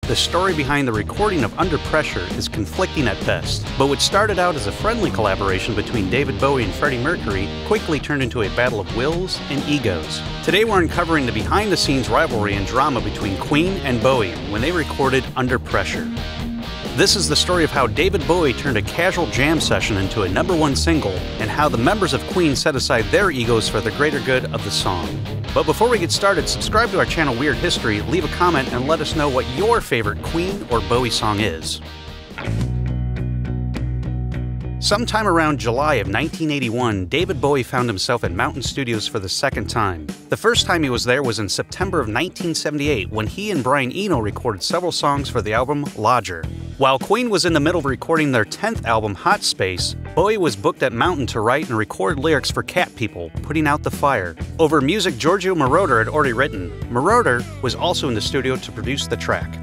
the story behind the recording of Under Pressure is conflicting at best, but what started out as a friendly collaboration between David Bowie and Freddie Mercury quickly turned into a battle of wills and egos. Today we're uncovering the behind-the-scenes rivalry and drama between Queen and Bowie when they recorded Under Pressure. This is the story of how David Bowie turned a casual jam session into a #1 single, and how the members of Queen set aside their egos for the greater good of the song. But before we get started, subscribe to our channel Weird History, leave a comment, and let us know what your favorite Queen or Bowie song is. Sometime around July of 1981, David Bowie found himself at Mountain Studios for the second time. The first time he was there was in September of 1978 when he and Brian Eno recorded several songs for the album Lodger. While Queen was in the middle of recording their 10th album, Hot Space, Bowie was booked at Mountain to write and record lyrics for Cat People, Putting Out the Fire, over music Giorgio Moroder had already written. Moroder was also in the studio to produce the track.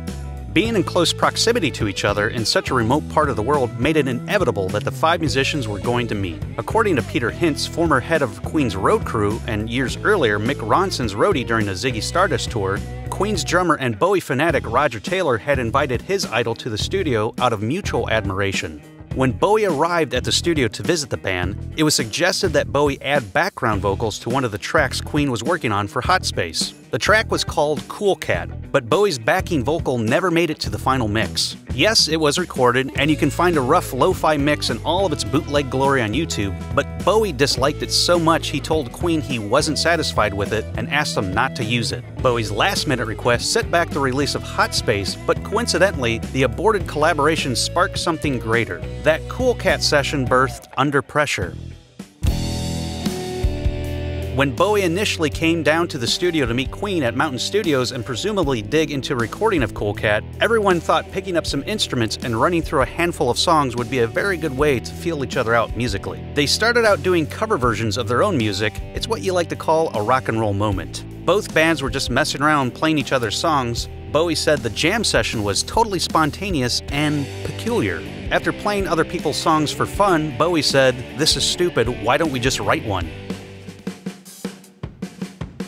Being in close proximity to each other in such a remote part of the world made it inevitable that the five musicians were going to meet. According to Peter Hintz, former head of Queen's road crew and years earlier Mick Ronson's roadie during the Ziggy Stardust tour, Queen's drummer and Bowie fanatic Roger Taylor had invited his idol to the studio out of mutual admiration. When Bowie arrived at the studio to visit the band, it was suggested that Bowie add background vocals to one of the tracks Queen was working on for Hot Space. The track was called Cool Cat, but Bowie's backing vocal never made it to the final mix. Yes, it was recorded, and you can find a rough lo-fi mix in all of its bootleg glory on YouTube, but Bowie disliked it so much he told Queen he wasn't satisfied with it and asked them not to use it. Bowie's last-minute request set back the release of Hot Space, but coincidentally, the aborted collaboration sparked something greater. That Cool Cat session birthed Under Pressure. When Bowie initially came down to the studio to meet Queen at Mountain Studios and presumably dig into a recording of Cool Cat, everyone thought picking up some instruments and running through a handful of songs would be a very good way to feel each other out musically. They started out doing cover versions of their own music. It's what you like to call a rock and roll moment. Both bands were just messing around playing each other's songs. Bowie said the jam session was totally spontaneous and peculiar. After playing other people's songs for fun, Bowie said, "This is stupid, why don't we just write one?"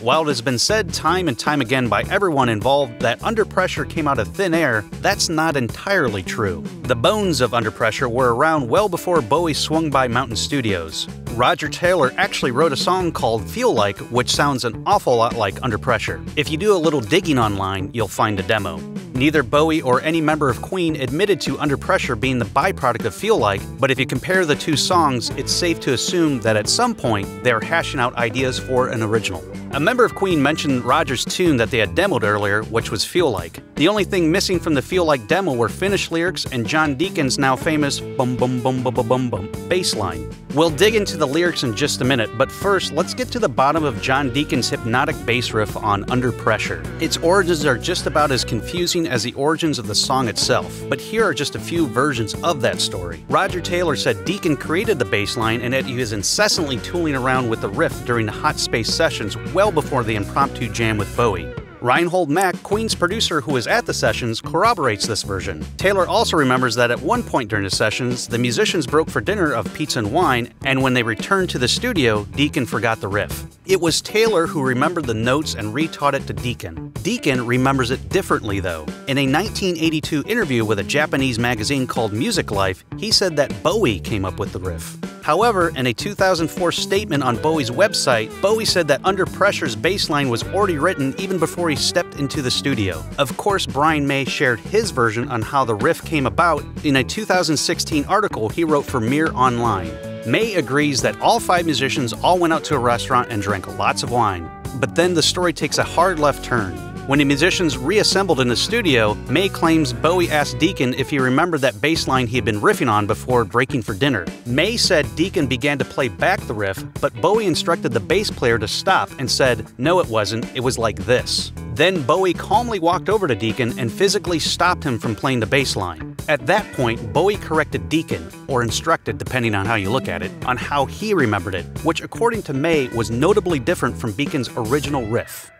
While it has been said time and time again by everyone involved that Under Pressure came out of thin air, that's not entirely true. The bones of Under Pressure were around well before Bowie swung by Mountain Studios. Roger Taylor actually wrote a song called Feel Like, which sounds an awful lot like Under Pressure. If you do a little digging online, you'll find a demo. Neither Bowie or any member of Queen admitted to Under Pressure being the byproduct of Feel Like, but if you compare the two songs, it's safe to assume that at some point they are hashing out ideas for an original. A member of Queen mentioned Roger's tune that they had demoed earlier, which was Feel Like. The only thing missing from the Feel Like demo were finished lyrics and John Deacon's now famous bum bum bum bum bum bum bum bass line. We'll dig into the lyrics in just a minute, but first, let's get to the bottom of John Deacon's hypnotic bass riff on Under Pressure. Its origins are just about as confusing as the origins of the song itself, but here are just a few versions of that story. Roger Taylor said Deacon created the bass line and that he was incessantly tooling around with the riff during the Hot Space sessions well before the impromptu jam with Bowie. Reinhold Mack, Queen's producer who was at the sessions, corroborates this version. Taylor also remembers that at one point during the sessions, the musicians broke for dinner of pizza and wine, and when they returned to the studio, Deacon forgot the riff. It was Taylor who remembered the notes and retaught it to Deacon. Deacon remembers it differently though. In a 1982 interview with a Japanese magazine called Music Life, he said that Bowie came up with the riff. However, in a 2004 statement on Bowie's website, Bowie said that Under Pressure's bass line was already written even before he stepped into the studio. Of course, Brian May shared his version on how the riff came about in a 2016 article he wrote for Mirror Online. May agrees that all five musicians all went out to a restaurant and drank lots of wine. But then the story takes a hard left turn. When the musicians reassembled in the studio, May claims Bowie asked Deacon if he remembered that bass line he had been riffing on before breaking for dinner. May said Deacon began to play back the riff, but Bowie instructed the bass player to stop and said, "No, it wasn't, it was like this." Then Bowie calmly walked over to Deacon and physically stopped him from playing the bass line. At that point, Bowie corrected Deacon, or instructed depending on how you look at it, on how he remembered it, which according to May was notably different from Deacon's original riff.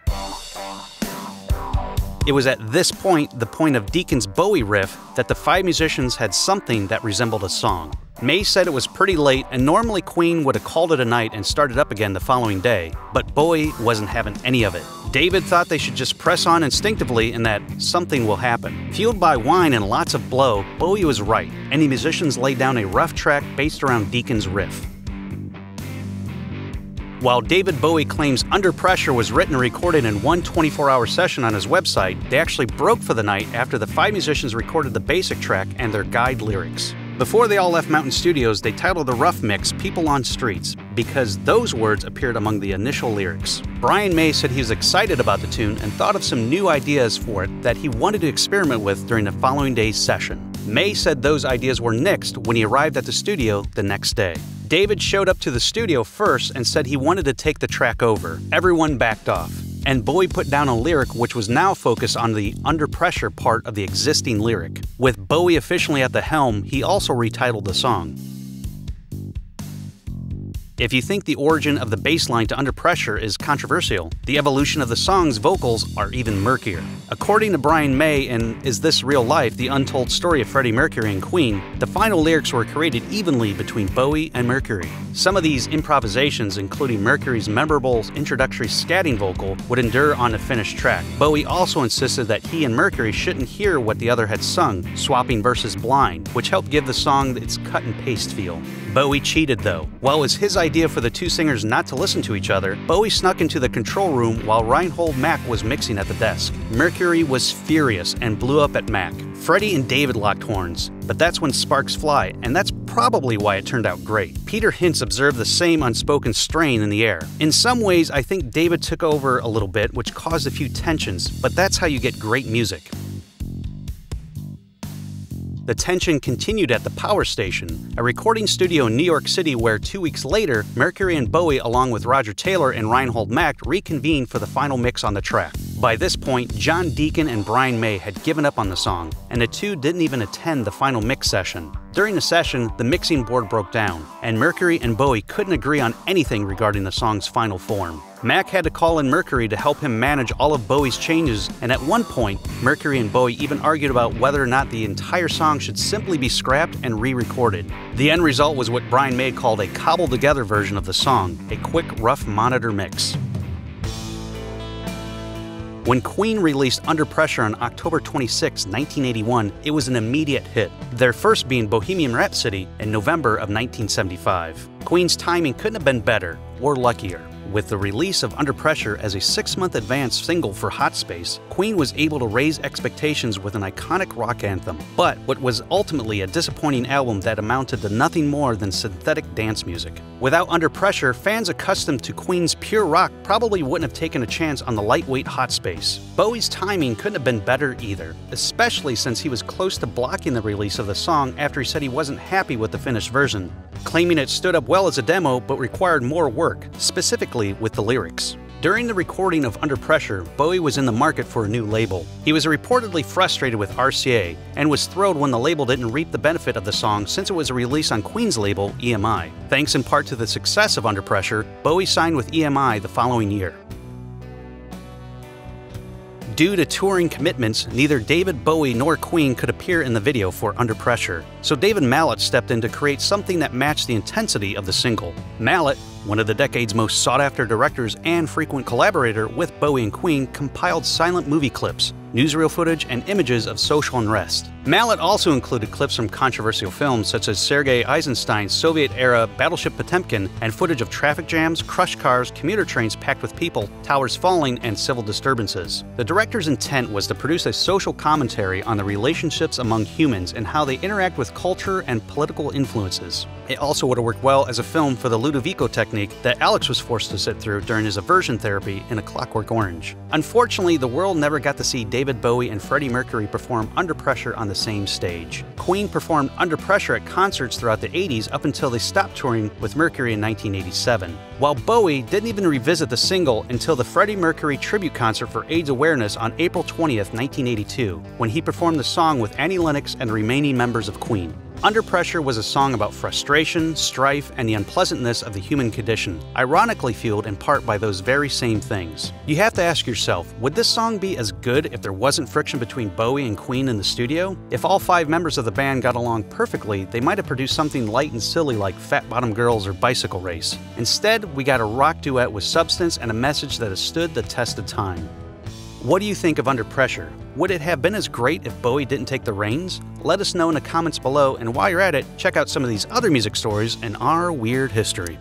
It was at this point, the point of Deacon's Bowie riff, that the 5 musicians had something that resembled a song. May said it was pretty late, and normally Queen would have called it a night and started up again the following day, but Bowie wasn't having any of it. David thought they should just press on instinctively and that something will happen. Fueled by wine and lots of blow, Bowie was right, and the musicians laid down a rough track based around Deacon's riff. While David Bowie claims Under Pressure was written and recorded in one 24-hour session on his website, they actually broke for the night after the 5 musicians recorded the basic track and their guide lyrics. Before they all left Mountain Studios, they titled the rough mix People on Streets, because those words appeared among the initial lyrics. Brian May said he was excited about the tune and thought of some new ideas for it that he wanted to experiment with during the following day's session. May said those ideas were nixed when he arrived at the studio the next day. David showed up to the studio first and said he wanted to take the track over. Everyone backed off, and Bowie put down a lyric which was now focused on the Under Pressure part of the existing lyric. With Bowie officially at the helm, he also retitled the song. If you think the origin of the bass line to Under Pressure is controversial, the evolution of the song's vocals are even murkier. According to Brian May in Is This Real Life? The Untold Story of Freddie Mercury and Queen, the final lyrics were created evenly between Bowie and Mercury. Some of these improvisations, including Mercury's memorable introductory scatting vocal, would endure on the finished track. Bowie also insisted that he and Mercury shouldn't hear what the other had sung, swapping verses blind, which helped give the song its cut and paste feel. Bowie cheated though. While it was his idea for the 2 singers not to listen to each other, Bowie snuck into the control room while Reinhold Mack was mixing at the desk. Mercury was furious and blew up at Mack. Freddie and David locked horns, but that's when sparks fly, and that's probably why it turned out great. Peter Hintz observed the same unspoken strain in the air. In some ways, I think David took over a little bit, which caused a few tensions, but that's how you get great music. The tension continued at the Power Station, a recording studio in New York City where 2 weeks later, Mercury and Bowie along with Roger Taylor and Reinhold Mack reconvened for the final mix on the track. By this point, John Deacon and Brian May had given up on the song, and the two didn't even attend the final mix session. During the session, the mixing board broke down, and Mercury and Bowie couldn't agree on anything regarding the song's final form. Mack had to call in Mercury to help him manage all of Bowie's changes, and at one point, Mercury and Bowie even argued about whether or not the entire song should simply be scrapped and re-recorded. The end result was what Brian May called a cobbled-together version of the song, a quick, rough monitor mix. When Queen released Under Pressure on October 26, 1981, it was an immediate hit, their first being Bohemian Rhapsody in November of 1975. Queen's timing couldn't have been better or luckier. With the release of Under Pressure as a 6-month advance single for Hot Space, Queen was able to raise expectations with an iconic rock anthem, but what was ultimately a disappointing album that amounted to nothing more than synthetic dance music. Without Under Pressure, fans accustomed to Queen's pure rock probably wouldn't have taken a chance on the lightweight Hot Space. Bowie's timing couldn't have been better either, especially since he was close to blocking the release of the song after he said he wasn't happy with the finished version, claiming it stood up well as a demo but required more work, specifically with the lyrics. During the recording of Under Pressure, Bowie was in the market for a new label. He was reportedly frustrated with RCA and was thrilled when the label didn't reap the benefit of the song since it was a release on Queen's label, EMI. Thanks in part to the success of Under Pressure, Bowie signed with EMI the following year. Due to touring commitments, neither David Bowie nor Queen could appear in the video for Under Pressure, so David Mallet stepped in to create something that matched the intensity of the single. Mallet, one of the decade's most sought-after directors and frequent collaborator with Bowie and Queen, compiled silent movie clips, newsreel footage, and images of social unrest. Mallet also included clips from controversial films such as Sergei Eisenstein's Soviet-era Battleship Potemkin and footage of traffic jams, crushed cars, commuter trains packed with people, towers falling, and civil disturbances. The director's intent was to produce a social commentary on the relationships among humans and how they interact with culture and political influences. It also would have worked well as a film for the Ludovico technique that Alex was forced to sit through during his aversion therapy in A Clockwork Orange. Unfortunately, the world never got to see David Bowie and Freddie Mercury perform Under Pressure on the same stage. Queen performed Under Pressure at concerts throughout the 80s up until they stopped touring with Mercury in 1987, while Bowie didn't even revisit the single until the Freddie Mercury tribute concert for AIDS awareness on April 20th, 1982, when he performed the song with Annie Lennox and the remaining members of Queen. Under Pressure was a song about frustration, strife, and the unpleasantness of the human condition, ironically fueled in part by those very same things. You have to ask yourself, would this song be as good if there wasn't friction between Bowie and Queen in the studio? If all 5 members of the band got along perfectly, they might have produced something light and silly like Fat Bottom Girls or Bicycle Race. Instead, we got a rock duet with substance and a message that has stood the test of time. What do you think of Under Pressure? Would it have been as great if Bowie didn't take the reins? Let us know in the comments below, and while you're at it, check out some of these other music stories in our weird history.